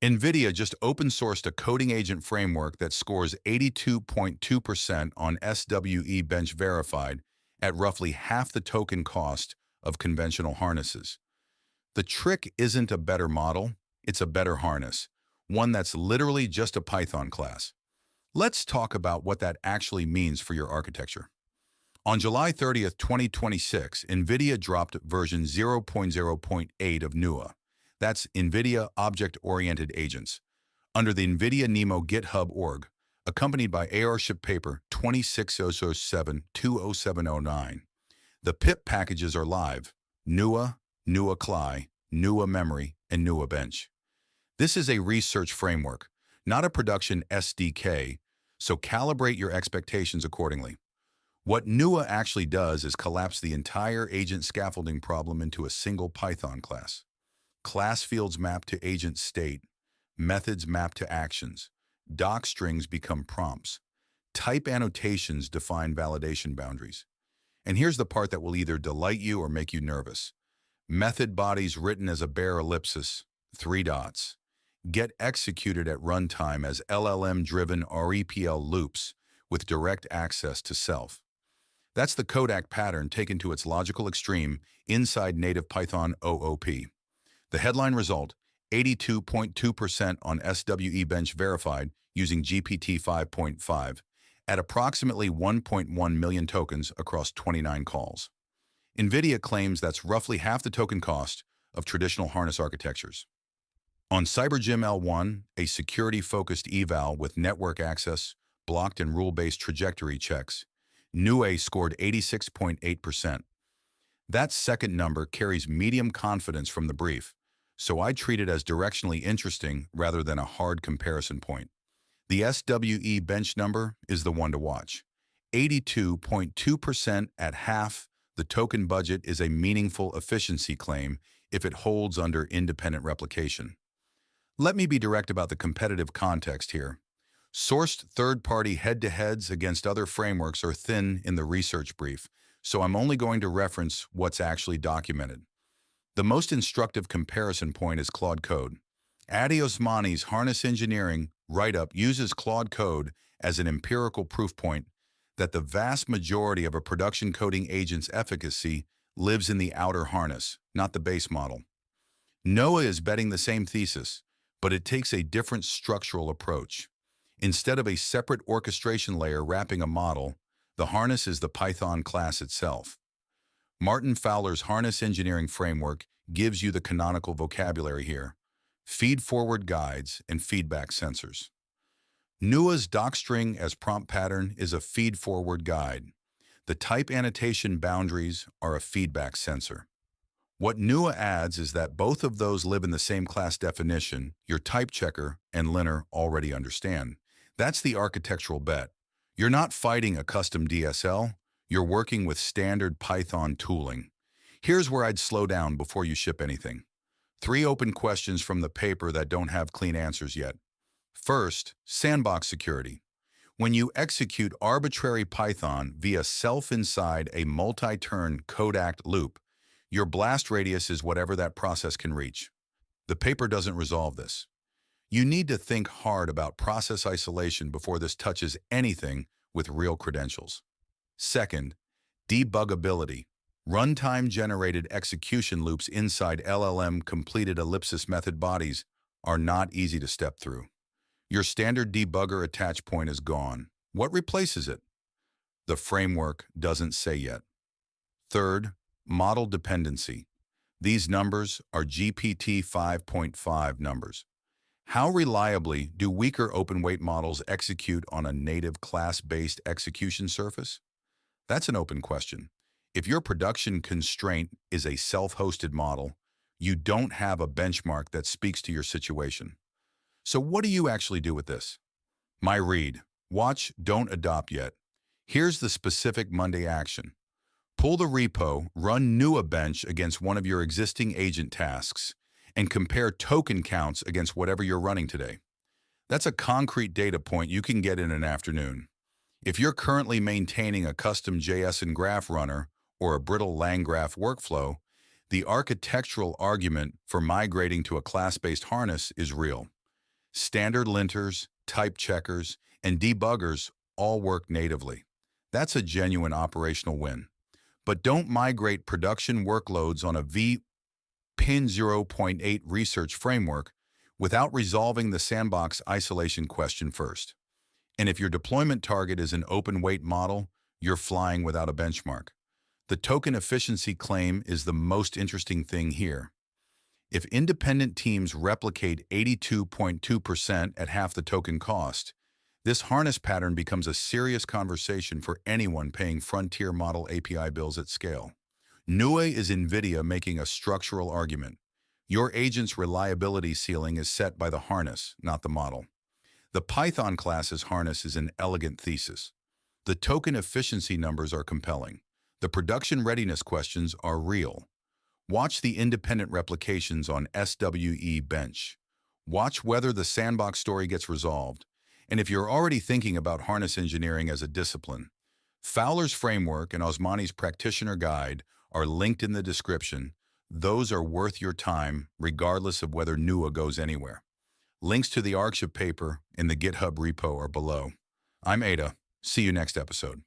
NVIDIA just open-sourced a coding agent framework that scores 82.2% on SWE Bench Verified at roughly half the token cost of conventional harnesses. The trick isn't a better model, it's a better harness, one that's literally just a Python class. Let's talk about what that actually means for your architecture. On July 30th, 2026, NVIDIA dropped version 0.0.8 of NOOA. That's NVIDIA Object-Oriented Agents, under the NVIDIA NeMo GitHub org, accompanied by ARShip paper 26007-20709. The pip packages are live: NOOA, NOOA CLI, NOOA Memory, and NOOA Bench. This is a research framework, not a production SDK, so calibrate your expectations accordingly. What NOOA actually does is collapse the entire agent scaffolding problem into a single Python class. Class fields map to agent state, methods map to actions, doc strings become prompts, type annotations define validation boundaries. And here's the part that will either delight you or make you nervous. Method bodies written as a bare ellipsis, 3 dots, get executed at runtime as LLM-driven REPL loops with direct access to self. That's the Kodak pattern taken to its logical extreme inside native Python OOP. The headline result, 82.2% on SWE Bench Verified using GPT 5.5 at approximately 1.1 million tokens across 29 calls. NVIDIA claims that's roughly half the token cost of traditional harness architectures. On CyberGym L1, a security-focused eval with network access, blocked and rule-based trajectory checks, NOOA scored 86.8%. That second number carries medium confidence from the brief, so I treat it as directionally interesting rather than a hard comparison point. The SWE bench number is the one to watch. 82.2% at half the token budget is a meaningful efficiency claim if it holds under independent replication. Let me be direct about the competitive context here. Sourced third-party head-to-heads against other frameworks are thin in the research brief, so I'm only going to reference what's actually documented. The most instructive comparison point is Claude Code. Adi Osmani's Harness Engineering write-up uses Claude Code as an empirical proof point that the vast majority of a production coding agent's efficacy lives in the outer harness, not the base model. NOAA is betting the same thesis, but it takes a different structural approach. Instead of a separate orchestration layer wrapping a model, the harness is the Python class itself. Martin Fowler's Harness Engineering Framework gives you the canonical vocabulary here: feed-forward guides and feedback sensors. NOOA's docstring as prompt pattern is a feed-forward guide. The type annotation boundaries are a feedback sensor. What NOOA adds is that both of those live in the same class definition your type checker and linter already understand. That's the architectural bet. You're not fighting a custom DSL, you're working with standard Python tooling. Here's where I'd slow down before you ship anything. 3 open questions from the paper that don't have clean answers yet. First, sandbox security. When you execute arbitrary Python via self inside a multi-turn Kodak loop, your blast radius is whatever that process can reach. The paper doesn't resolve this. You need to think hard about process isolation before this touches anything with real credentials. Second, debuggability. Runtime-generated execution loops inside LLM-completed ellipsis method bodies are not easy to step through. Your standard debugger attach point is gone. What replaces it? The framework doesn't say yet. Third, model dependency. These numbers are GPT 5.5 numbers. How reliably do weaker open-weight models execute on a native class-based execution surface? That's an open question. If your production constraint is a self-hosted model, you don't have a benchmark that speaks to your situation. So what do you actually do with this? My read: watch, don't adopt yet. Here's the specific Monday action. Pull the repo, run NOOA bench against one of your existing agent tasks, and compare token counts against whatever you're running today. That's a concrete data point you can get in an afternoon. If you're currently maintaining a custom JS and graph runner or a brittle LangGraph workflow, the architectural argument for migrating to a class-based harness is real. Standard linters, type checkers, and debuggers all work natively. That's a genuine operational win. But don't migrate production workloads on a vPin 0.8 research framework without resolving the sandbox isolation question first. And if your deployment target is an open weight model, you're flying without a benchmark. The token efficiency claim is the most interesting thing here. If independent teams replicate 82.2% at half the token cost, this harness pattern becomes a serious conversation for anyone paying frontier model API bills at scale. NOOA is NVIDIA making a structural argument. Your agent's reliability ceiling is set by the harness, not the model. The Python class's harness is an elegant thesis. The token efficiency numbers are compelling. The production readiness questions are real. Watch the independent replications on SWE bench. Watch whether the sandbox story gets resolved. And if you're already thinking about harness engineering as a discipline, Fowler's framework and Osmani's practitioner guide are linked in the description. Those are worth your time, regardless of whether NOOA goes anywhere. Links to the Archive paper in the GitHub repo are below. I'm Ada. See you next episode.